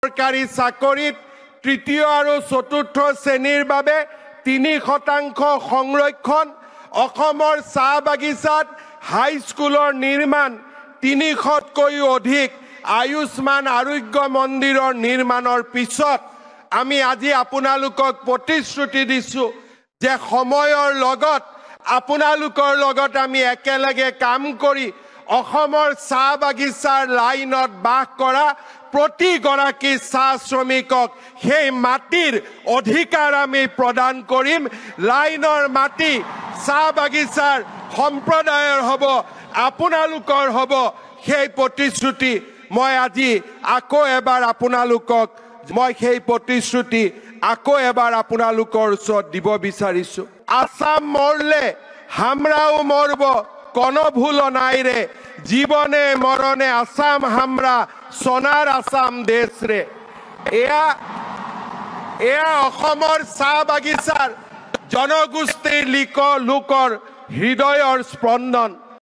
সৰকাৰি চাকৰিত তৃতীয় আৰু চতুৰ্থ শ্ৰেণীৰ বাবে 3% সংৰক্ষণ অসমৰ চাহ বাগিচাত হাইস্কুলৰ নিৰ্মাণ 300তকৈও অধিক আয়ুষ্মান আৰোগ্য মন্দিৰৰ নিৰ্মাণৰ পিছত আমি আজি আপোনালোকক প্ৰতিশ্ৰুতি দিছো যে সময়ৰ লগত আপোনালোকৰ লগত আমি একেলগে কাম কৰি অসমৰ চাহ বাগিচাৰ লাইনত বাস কৰা প্ৰতিগৰাকী চাহ শ্ৰমিকক সেই মাটিৰ অধিকাৰ আমি প্ৰদান কৰিম লাইনৰ মাটি চাহ বাগিচাৰ সম্প্ৰদায়ৰ হ'ব আপোনালোকৰ হ'ব সেই প্ৰতিশ্ৰুতি মই আজি আকৌ এবাৰ আপোনালোকক মই সেই প্ৰতিশ্ৰুতি আকৌ এবাৰ আপোনালোকৰ ওচৰত দিব বিচাৰিছো আসাম মৰলে হামৰাও মৰব কোনো ভুল নাই ৰে জীবনে মৰণে আসাম হামৰা সোনাৰ আসাম দেশ ৰে এয়া অসমৰ চাহ বাগিচাৰ জনগোষ্ঠীৰ লোকৰ হৃদয়ৰ স্পন্দন